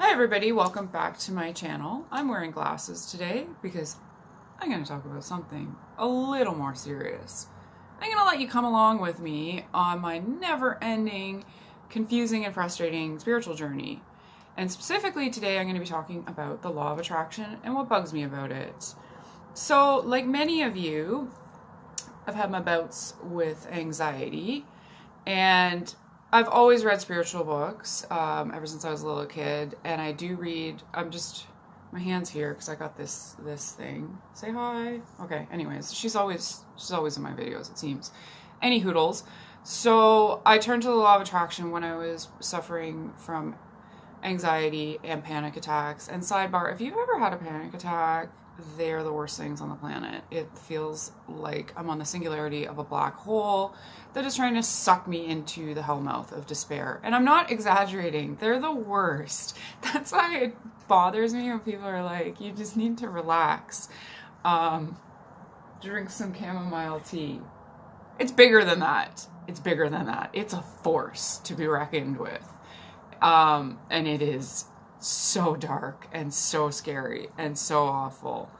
Hi everybody, welcome back to my channel. I'm wearing glasses today because I'm going to talk about something a little more serious. I'm going to let you come along with me on my never-ending, confusing and frustrating spiritual journey. And specifically today I'm going to be talking about the law of attraction and what bugs me about it. So, like many of you, I've had my bouts with anxiety, and I've always read spiritual books ever since I was a little kid, and I do read. My hand's here because I got this thing. Say hi. Okay. Anyways, she's always in my videos, it seems. Any hoodles. So I turned to the law of attraction when I was suffering from anxiety and panic attacks. And sidebar, if you've ever had a panic attack, they're the worst things on the planet. It feels like I'm on the singularity of a black hole that is trying to suck me into the hellmouth of despair. And I'm not exaggerating. They're the worst. That's why it bothers me when people are like, you just need to relax. Drink some chamomile tea. It's bigger than that. It's bigger than that. It's a force to be reckoned with. And it is so dark and so scary and so awful.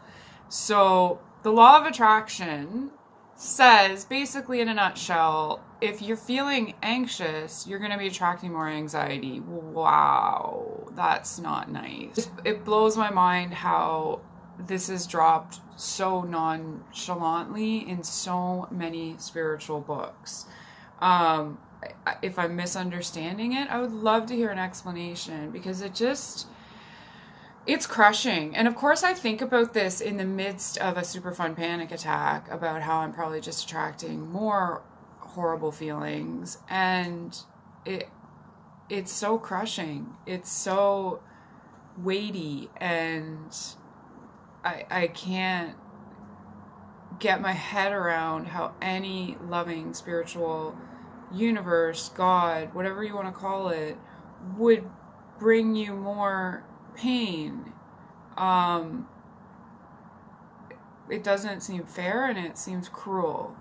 So the law of attraction says, basically in a nutshell, if you're feeling anxious, you're going to be attracting more anxiety. Wow, that's not nice. It blows my mind how this is dropped so nonchalantly in so many spiritual books. If I'm misunderstanding it, I would love to hear an explanation, because it's crushing. And of course I think about this in the midst of a super fun panic attack about how I'm probably just attracting more horrible feelings, and it's so crushing. It's so weighty, and I can't get my head around how any loving spiritual universe, God, whatever you want to call it, would bring you more pain. It doesn't seem fair, and it seems cruel.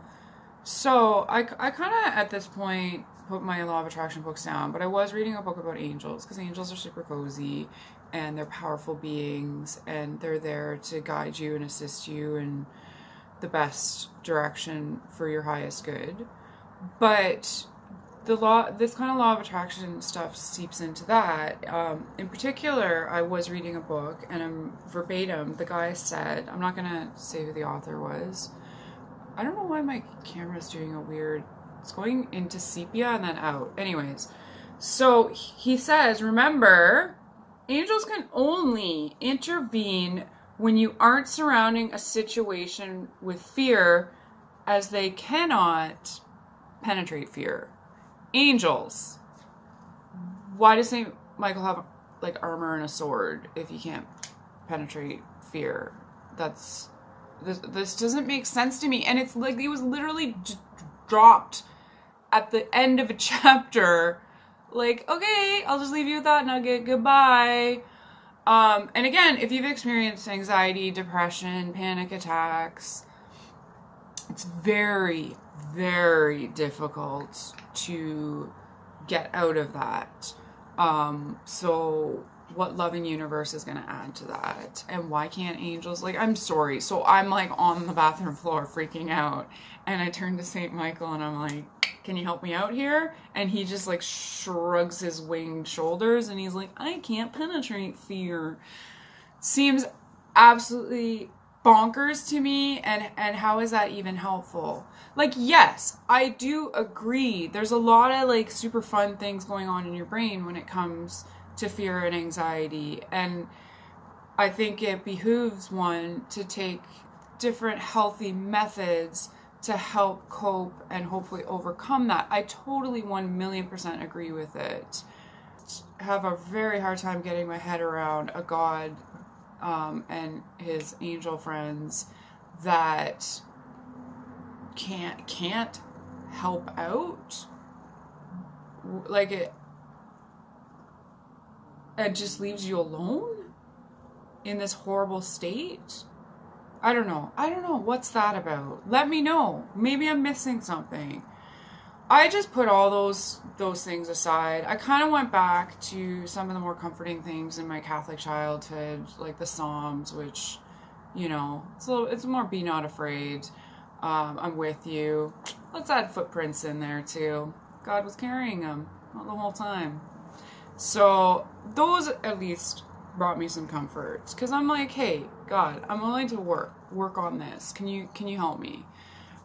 So I kind of at this point put my law of attraction books down, but I was reading a book about angels, because angels are super cozy and they're powerful beings, and they're there to guide you and assist you in the best direction for your highest good. But this kind of law of attraction stuff seeps into that. In particular, I was reading a book, and verbatim, the guy said, I'm not going to say who the author was. I don't know why my camera's doing it's going into sepia and then out. Anyways, so he says, remember, angels can only intervene when you aren't surrounding a situation with fear, as they cannot penetrate fear. Angels. Why does St. Michael have like armor and a sword if he can't penetrate fear? This doesn't make sense to me. And it's like it was literally just dropped at the end of a chapter. Like, okay, I'll just leave you with that nugget. Goodbye. And again, if you've experienced anxiety, depression, panic attacks, it's very, very difficult to get out of that. So what loving universe is going to add to that? And why can't angels, like, I'm sorry. So I'm like on the bathroom floor freaking out, and I turn to St. Michael and I'm like, can you help me out here? And he just like shrugs his winged shoulders and he's like, I can't penetrate fear. Seems absolutely bonkers to me, and how is that even helpful? Like, yes, I do agree, there's a lot of like super fun things going on in your brain when it comes to fear and anxiety, and I think it behooves one to take different healthy methods to help cope and hopefully overcome that. I totally 1,000,000% agree with it. I have a very hard time getting my head around a God and his angel friends that can't help out. Like, it just leaves you alone in this horrible state. I don't know. What's that about? Let me know. Maybe I'm missing something. I just put all those things aside. I kind of went back to some of the more comforting things in my Catholic childhood, like the Psalms, which, you know, it's more be not afraid. I'm with you. Let's add footprints in there too. God was carrying them the whole time. So those at least brought me some comfort, because I'm like, hey, God, I'm willing to work on this. Can you help me?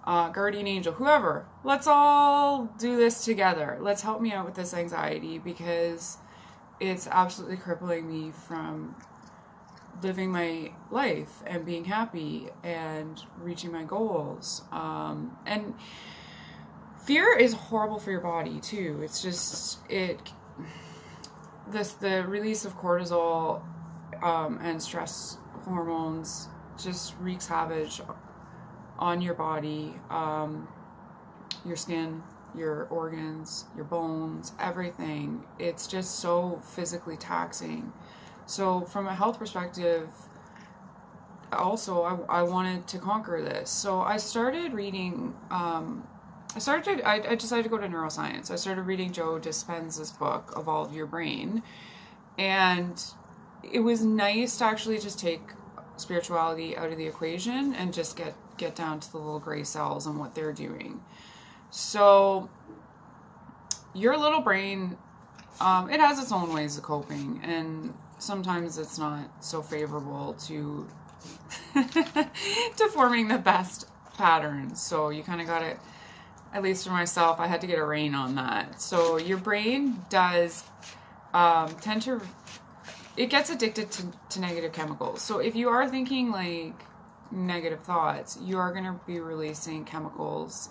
Guardian angel, whoever, let's all do this together. Let's help me out with this anxiety, because it's absolutely crippling me from living my life and being happy and reaching my goals. And fear is horrible for your body too. It's just, the release of cortisol and stress hormones just wreaks havoc on your body, your skin, your organs, your bones, everything. It's just so physically taxing. So from a health perspective, also I wanted to conquer this. So I started reading, I decided to go to neuroscience. I started reading Joe Dispenza's book, Evolve Your Brain. And it was nice to actually just take spirituality out of the equation and just get down to the little gray cells and what they're doing. So your little brain, it has its own ways of coping, and sometimes it's not so favorable to to forming the best patterns. So you kind of got to, at least for myself, I had to get a rein on that. So your brain does tend to, it gets addicted to negative chemicals. So if you are thinking like negative thoughts, you are going to be releasing chemicals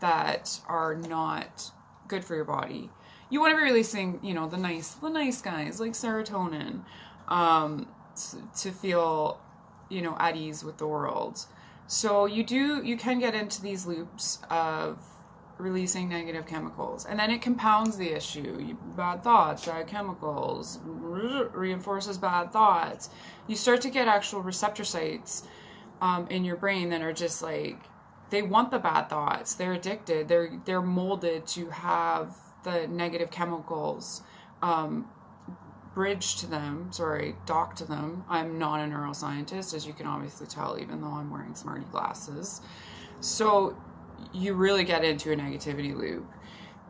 that are not good for your body. You want to be releasing, you know, the nice guys like serotonin, to feel, you know, at ease with the world. So you can get into these loops of releasing negative chemicals, and then it compounds the issue. Bad thoughts, bad chemicals, reinforces bad thoughts. You start to get actual receptor sites in your brain that are just like, they want the bad thoughts. They're addicted. They're molded to have the negative chemicals dock to them. I'm not a neuroscientist, as you can obviously tell, even though I'm wearing smarty glasses. So you really get into a negativity loop.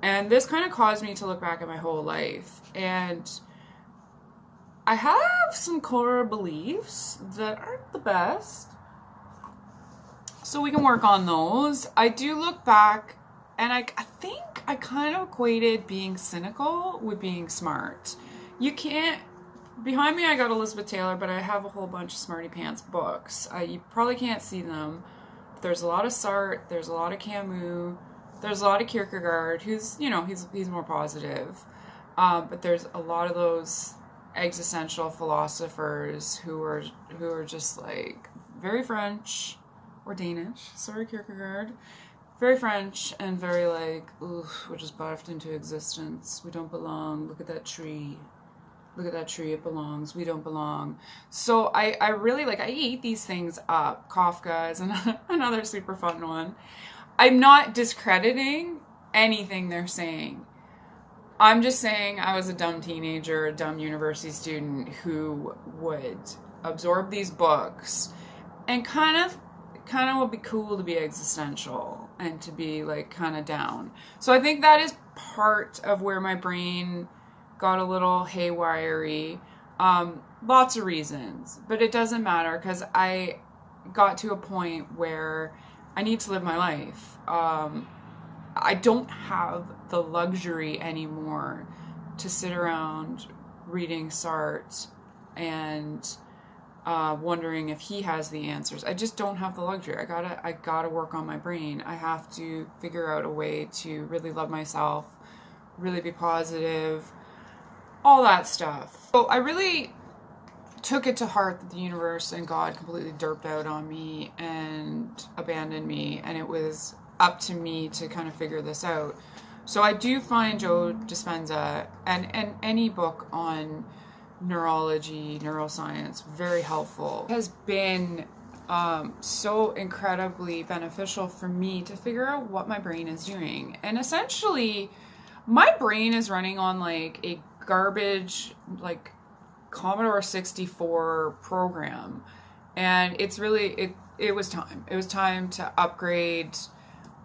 And this kind of caused me to look back at my whole life. And I have some core beliefs that aren't the best. So we can work on those. I do look back, and I think I kind of equated being cynical with being smart. You can't, behind me I got Elizabeth Taylor, but I have a whole bunch of Smarty Pants books. You probably can't see them. There's a lot of Sartre, there's a lot of Camus, there's a lot of Kierkegaard, who's, you know, he's more positive. But there's a lot of those existential philosophers who are just like very French or Danish. Sorry, Kierkegaard. Very French and very like, ooh, we're just barfed into existence. We don't belong. Look at that tree. Look at that tree. It belongs. We don't belong. So I really like, I eat these things up. Kafka is another super fun one. I'm not discrediting anything they're saying. I'm just saying I was a dumb teenager, a dumb university student who would absorb these books and kind of would be cool to be existential and to be like kind of down. So I think that is part of where my brain got a little haywire-y. Lots of reasons, but it doesn't matter, because I got to a point where I need to live my life. I don't have the luxury anymore to sit around reading Sartre and wondering if he has the answers. I just don't have the luxury. I gotta work on my brain. I have to figure out a way to really love myself, really be positive, all that stuff. So I really took it to heart that the universe and God completely derped out on me and abandoned me, and it was up to me to kind of figure this out. So I do find Joe Dispenza and any book on neurology, neuroscience, very helpful. It has been so incredibly beneficial for me to figure out what my brain is doing. And essentially, my brain is running on like a garbage, like Commodore 64 program. And it's really, it was time. It was time to upgrade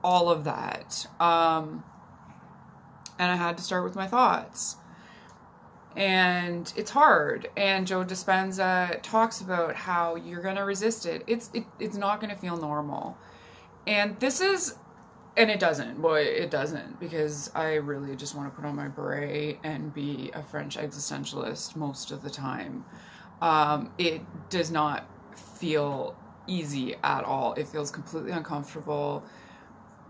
all of that. And I had to start with my thoughts. And it's hard. And Joe Dispenza talks about how you're going to resist it. It's not going to feel normal. And this is, and it doesn't. Boy, it doesn't. Because I really just want to put on my beret and be a French existentialist most of the time. It does not feel easy at all. It feels completely uncomfortable.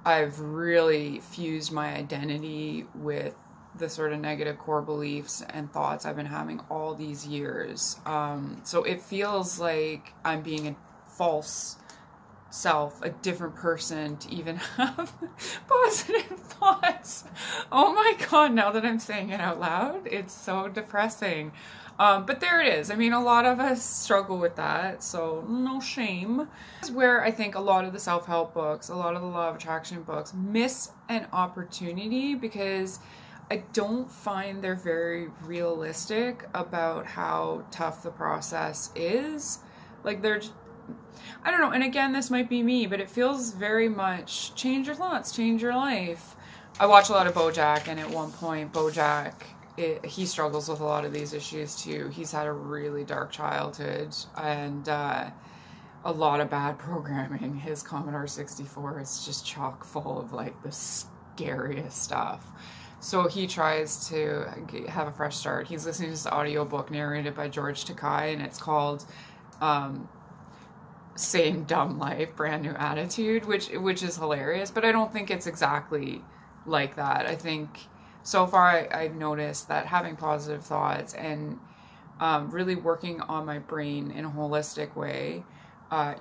I've really fused my identity with the sort of negative core beliefs and thoughts I've been having all these years. So it feels like I'm being a false self, a different person to even have positive thoughts. Oh my God, now that I'm saying it out loud, it's so depressing. But there it is. I mean, a lot of us struggle with that, so no shame. This is where I think a lot of the self-help books, a lot of the law of attraction books miss an opportunity because I don't find they're very realistic about how tough the process is. Like I don't know, and again, this might be me, but it feels very much change your thoughts, change your life. I watch a lot of BoJack, and at one point, BoJack, he struggles with a lot of these issues too. He's had a really dark childhood and a lot of bad programming. His Commodore 64 is just chock full of like the scariest stuff. So he tries to have a fresh start. He's listening to this audiobook narrated by George Takei, and it's called Same Dumb Life, Brand New Attitude, which is hilarious, but I don't think it's exactly like that. I think so far I've noticed that having positive thoughts and really working on my brain in a holistic way,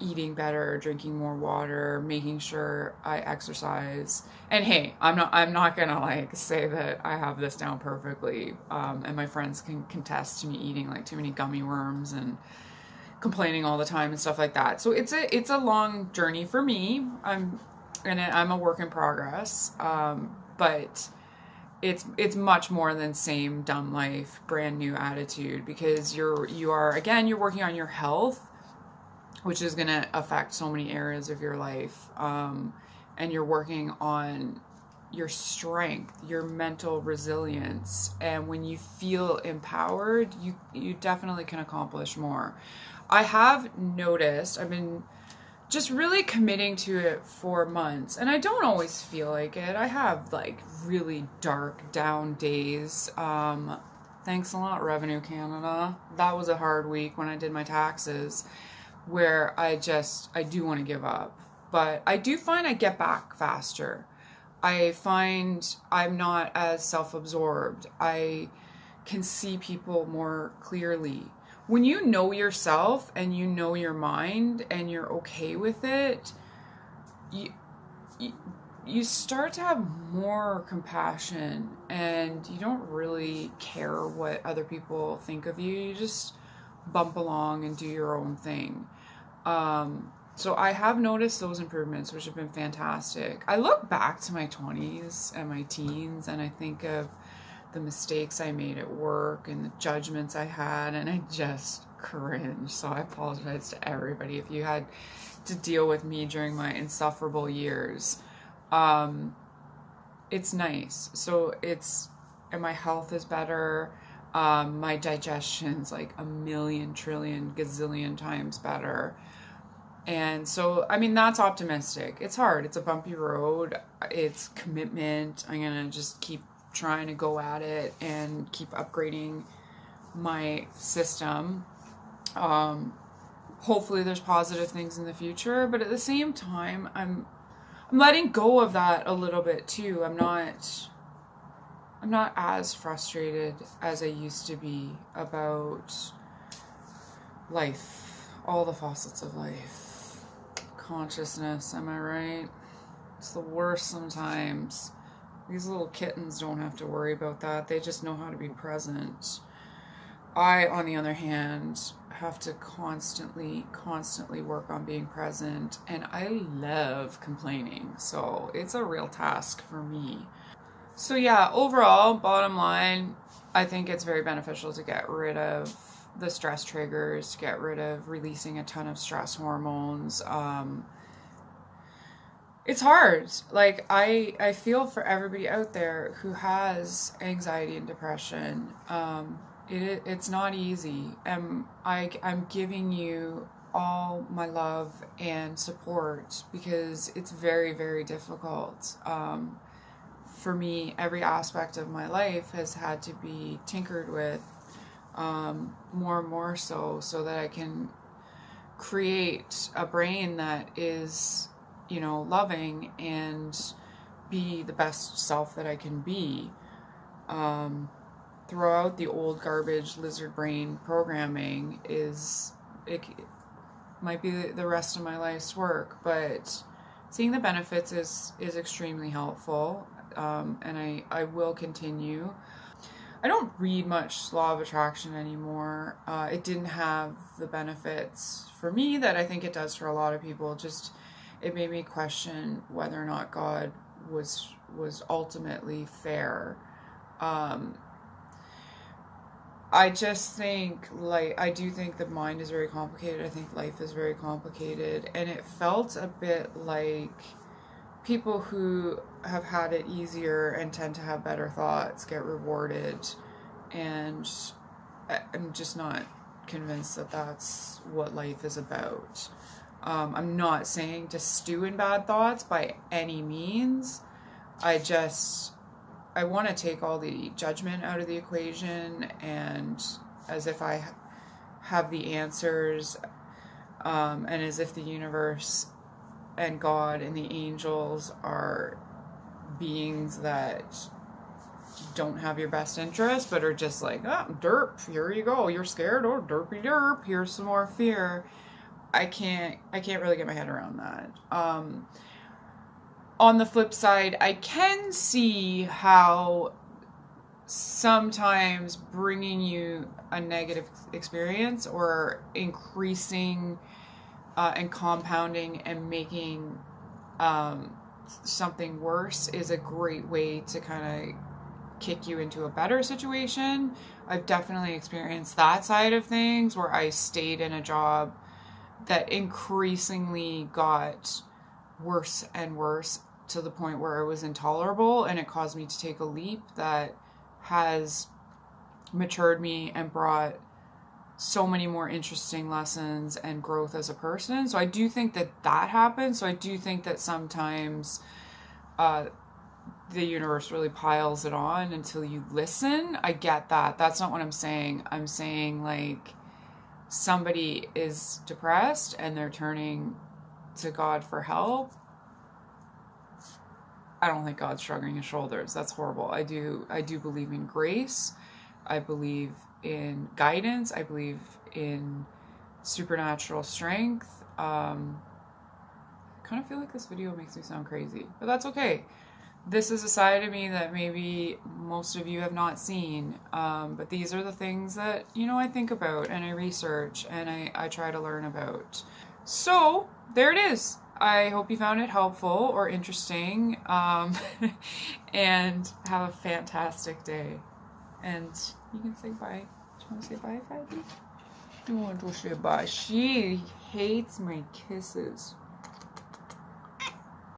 eating better, drinking more water, making sure I exercise. And hey, I'm not gonna like say that I have this down perfectly. And my friends can contest to me eating like too many gummy worms and complaining all the time and stuff like that. So it's a long journey for me. I'm a work in progress. But it's much more than same dumb life, brand new attitude, because you are working on your health, which is going to affect so many areas of your life. And you're working on your strength, your mental resilience. And when you feel empowered, you definitely can accomplish more. I have noticed, I've been just really committing to it for months, and I don't always feel like it. I have like really dark down days. Thanks a lot, Revenue Canada. That was a hard week when I did my taxes, where I do want to give up, but I do find I get back faster. I find I'm not as self-absorbed. I can see people more clearly. When you know yourself and you know your mind and you're okay with it, you start to have more compassion, and you don't really care what other people think of you. You just bump along and do your own thing. So I have noticed those improvements, which have been fantastic. I look back to my 20s and my teens, and I think of the mistakes I made at work and the judgments I had, and I just cringe. So I apologize to everybody if you had to deal with me during my insufferable years. It's nice. So and my health is better. My digestion's like a million, trillion, gazillion times better. And so, I mean, that's optimistic. It's hard. It's a bumpy road. It's commitment. I'm going to just keep trying to go at it and keep upgrading my system. Hopefully there's positive things in the future, but at the same time, I'm letting go of that a little bit too. I'm not as frustrated as I used to be about life, all the facets of life. Consciousness, am I right? It's the worst sometimes. These little kittens don't have to worry about that. They just know how to be present. I, on the other hand, have to constantly work on being present, and I love complaining, so it's a real task for me. So yeah, overall, bottom line, I think it's very beneficial to get rid of the stress triggers, to get rid of releasing a ton of stress hormones. It's hard. Like, I feel for everybody out there who has anxiety and depression. It's not easy. I'm giving you all my love and support because it's very, very difficult. For me, every aspect of my life has had to be tinkered with more and more so that I can create a brain that is, you know, loving and be the best self that I can be. Throw out the old garbage lizard brain programming it might be the rest of my life's work, but seeing the benefits is extremely helpful. And I will continue. I don't read much Law of Attraction anymore. It didn't have the benefits for me that I think it does for a lot of people. Just, it made me question whether or not God was ultimately fair. I just think, like, I do think the mind is very complicated. I think life is very complicated. And it felt a bit like people who have had it easier and tend to have better thoughts get rewarded. And I'm just not convinced that that's what life is about. I'm not saying to stew in bad thoughts by any means. I want to take all the judgment out of the equation, and as if I have the answers, and as if the universe and God and the angels are beings that don't have your best interest, but are just like, oh, derp, here you go, you're scared, oh, derpy derp, here's some more fear. I can't really get my head around that. On the flip side, I can see how sometimes bringing you a negative experience or increasing and compounding and making something worse is a great way to kind of kick you into a better situation. I've definitely experienced that side of things where I stayed in a job that increasingly got worse and worse to the point where it was intolerable, and it caused me to take a leap that has matured me and brought so many more interesting lessons and growth as a person. So I do think that happens. So I do think that sometimes the universe really piles it on until you listen. I get that. That's not what I'm saying. I'm saying, like, somebody is depressed and they're turning to God for help. I don't think God's shrugging his shoulders. That's horrible. I do believe in grace. I believe in guidance. I believe in supernatural strength. I kind of feel like this video makes me sound crazy, but that's okay. This is a side of me that maybe most of you have not seen, but these are the things that, you know, I think about and I research and I try to learn about. So there it is. I hope you found it helpful or interesting, and have a fantastic day. And you can say bye. Do you want to say bye, Fatty? I want to say bye. She hates my kisses.